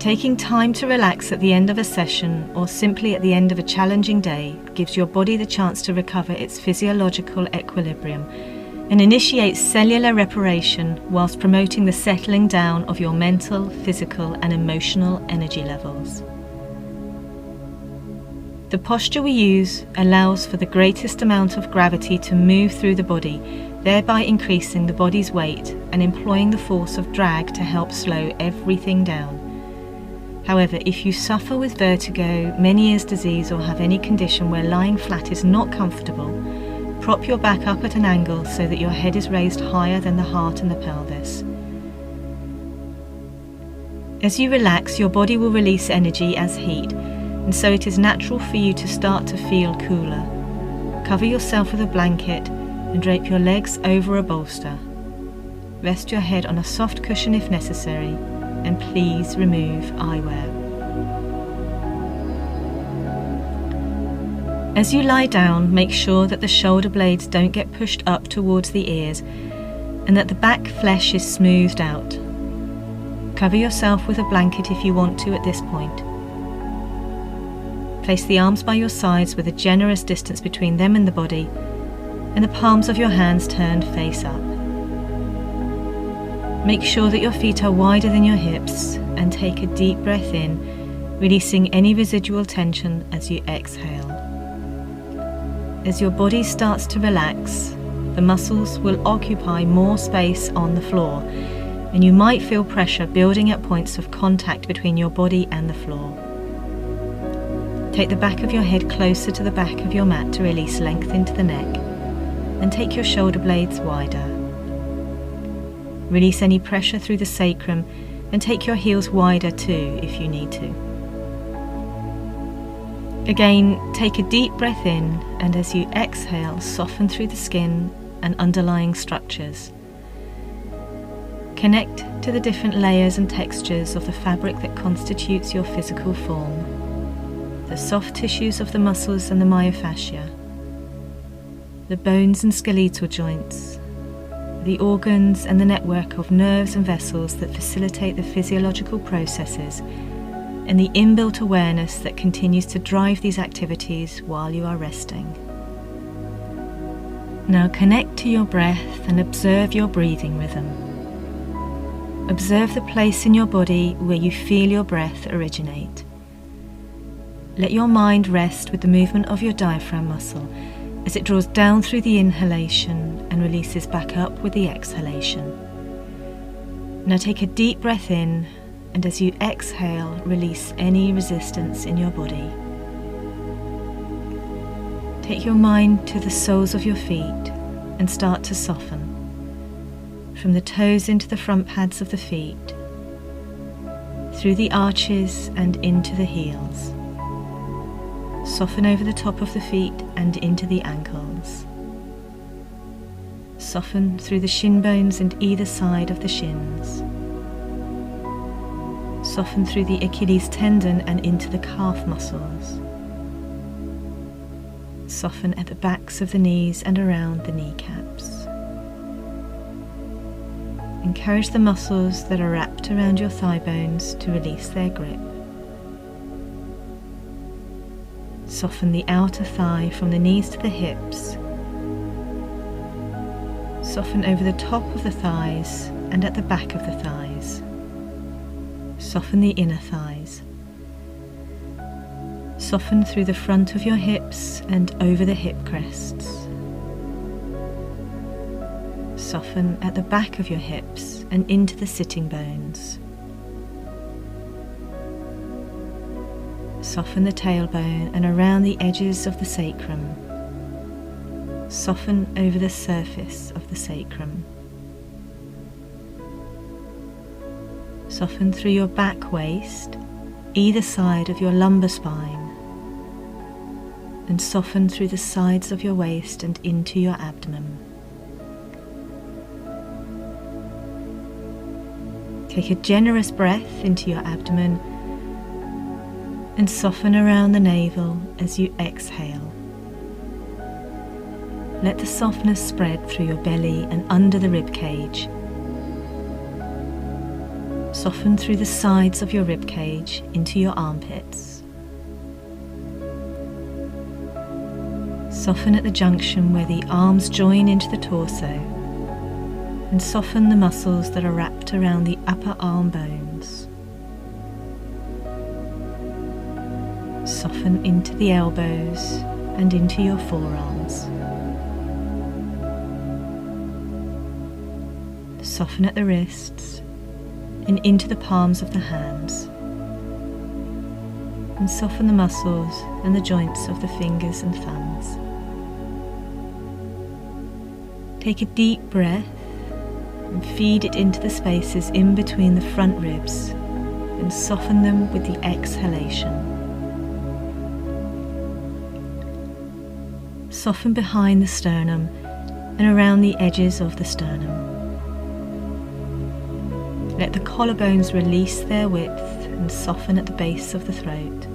Taking time to relax at the end of a session or simply at the end of a challenging day gives your body the chance to recover its physiological equilibrium and initiates cellular reparation whilst promoting the settling down of your mental, physical and emotional energy levels. The posture we use allows for the greatest amount of gravity to move through the body, thereby increasing the body's weight and employing the force of drag to help slow everything down. However, if you suffer with vertigo, Meniere's disease or have any condition where lying flat is not comfortable, prop your back up at an angle so that your head is raised higher than the heart and the pelvis. As you relax, your body will release energy as heat, and so it is natural for you to start to feel cooler. Cover yourself with a blanket and drape your legs over a bolster. Rest your head on a soft cushion if necessary, and please remove eyewear. As you lie down, make sure that the shoulder blades don't get pushed up towards the ears and that the back flesh is smoothed out. Cover yourself with a blanket if you want to at this point. Place the arms by your sides with a generous distance between them and the body, and the palms of your hands turned face up. Make sure that your feet are wider than your hips and take a deep breath in, releasing any residual tension as you exhale. As your body starts to relax, the muscles will occupy more space on the floor, and you might feel pressure building at points of contact between your body and the floor. Take the back of your head closer to the back of your mat to release length into the neck, and take your shoulder blades wider. Release any pressure through the sacrum and take your heels wider too if you need to. Again, take a deep breath in, and as you exhale, soften through the skin and underlying structures. Connect to the different layers and textures of the fabric that constitutes your physical form. The soft tissues of the muscles and the myofascia, the bones and skeletal joints, the organs and the network of nerves and vessels that facilitate the physiological processes, and the inbuilt awareness that continues to drive these activities while you are resting. Now connect to your breath and observe your breathing rhythm. Observe the place in your body where you feel your breath originate. Let your mind rest with the movement of your diaphragm muscle as it draws down through the inhalation and releases back up with the exhalation. Now take a deep breath in, and as you exhale, release any resistance in your body. Take your mind to the soles of your feet and start to soften. From the toes into the front pads of the feet, through the arches and into the heels. Soften over the top of the feet and into the ankles. Soften through the shin bones and either side of the shins. Soften through the Achilles tendon and into the calf muscles. Soften at the backs of the knees and around the kneecaps. Encourage the muscles that are wrapped around your thigh bones to release their grip. Soften the outer thigh from the knees to the hips. Soften over the top of the thighs and at the back of the thighs. Soften the inner thighs. Soften through the front of your hips and over the hip crests. Soften at the back of your hips and into the sitting bones. Soften the tailbone and around the edges of the sacrum. Soften over the surface of the sacrum. Soften through your back waist, either side of your lumbar spine, and soften through the sides of your waist and into your abdomen. Take a generous breath into your abdomen and soften around the navel as you exhale. Let the softness spread through your belly and under the rib cage. Soften through the sides of your rib cage into your armpits. Soften at the junction where the arms join into the torso, and soften the muscles that are wrapped around the upper arm bones. Soften into the elbows and into your forearms. Soften at the wrists and into the palms of the hands. And soften the muscles and the joints of the fingers and thumbs. Take a deep breath and feed it into the spaces in between the front ribs, and soften them with the exhalation. Soften behind the sternum and around the edges of the sternum. Let the collarbones release their width and soften at the base of the throat.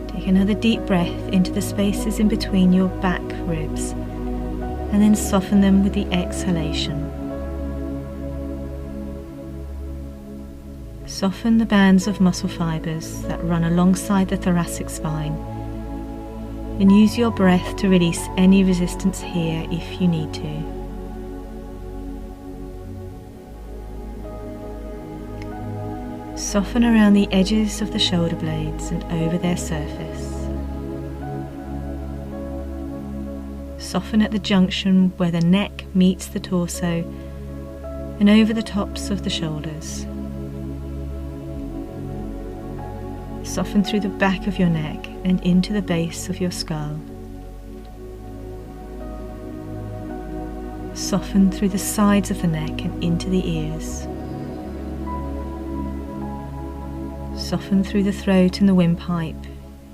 Take another deep breath into the spaces in between your back ribs, and then soften them with the exhalation. Soften the bands of muscle fibers that run alongside the thoracic spine, and use your breath to release any resistance here if you need to. Soften around the edges of the shoulder blades and over their surface. Soften at the junction where the neck meets the torso and over the tops of the shoulders. Soften through the back of your neck and into the base of your skull. Soften through the sides of the neck and into the ears. Soften through the throat and the windpipe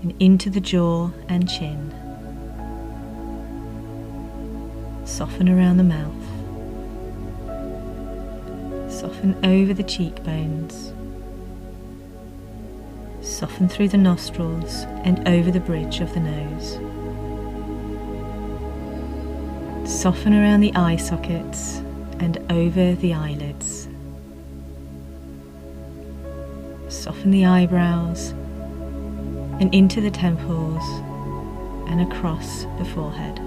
and into the jaw and chin. Soften around the mouth. Soften over the cheekbones. Soften through the nostrils and over the bridge of the nose. Soften around the eye sockets and over the eyelids. Soften the eyebrows and into the temples and across the forehead.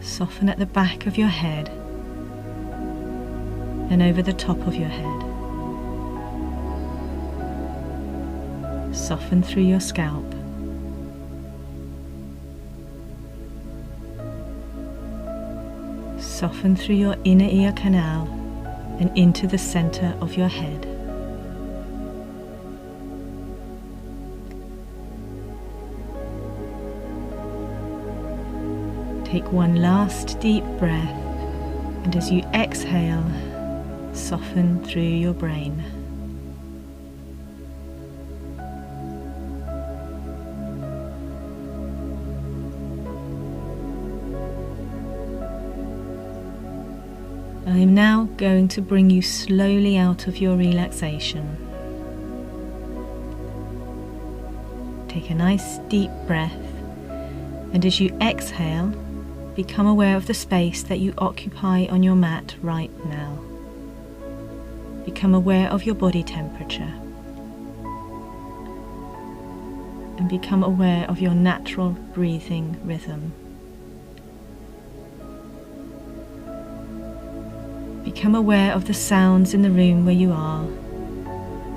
Soften at the back of your head and over the top of your head. Soften through your scalp. Soften through your inner ear canal and into the center of your head. Take one last deep breath, and as you exhale, soften through your brain. I am now going to bring you slowly out of your relaxation. Take a nice deep breath, and as you exhale, become aware of the space that you occupy on your mat right now. Become aware of your body temperature, and become aware of your natural breathing rhythm. Become aware of the sounds in the room where you are,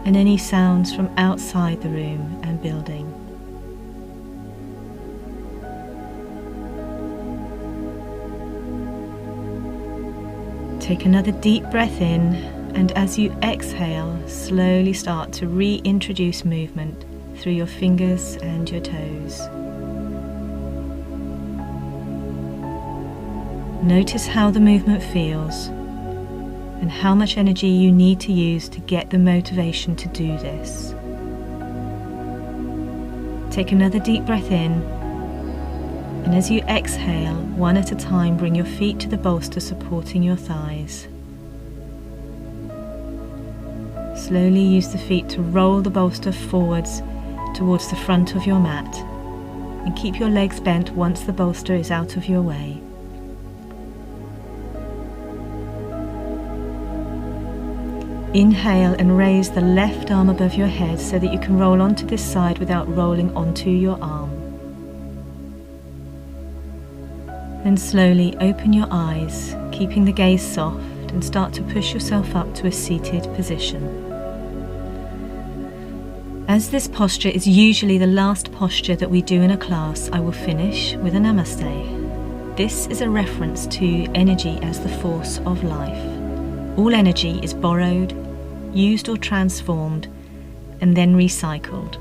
and any sounds from outside the room and building. Take another deep breath in, and as you exhale, slowly start to reintroduce movement through your fingers and your toes. Notice how the movement feels, and how much energy you need to use to get the motivation to do this. Take another deep breath in, and as you exhale, one at a time, bring your feet to the bolster supporting your thighs. Slowly use the feet to roll the bolster forwards towards the front of your mat, and keep your legs bent once the bolster is out of your way. Inhale and raise the left arm above your head so that you can roll onto this side without rolling onto your arm. Then slowly open your eyes, keeping the gaze soft, and start to push yourself up to a seated position. As this posture is usually the last posture that we do in a class, I will finish with a Namaste. This is a reference to energy as the force of life. All energy is borrowed, used or transformed, and then recycled.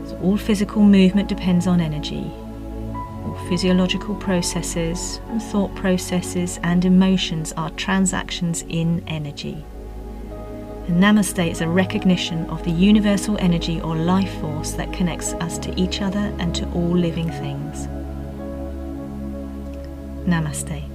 So all physical movement depends on energy. All physiological processes and thought processes and emotions are transactions in energy. And Namaste is a recognition of the universal energy or life force that connects us to each other and to all living things. Namaste.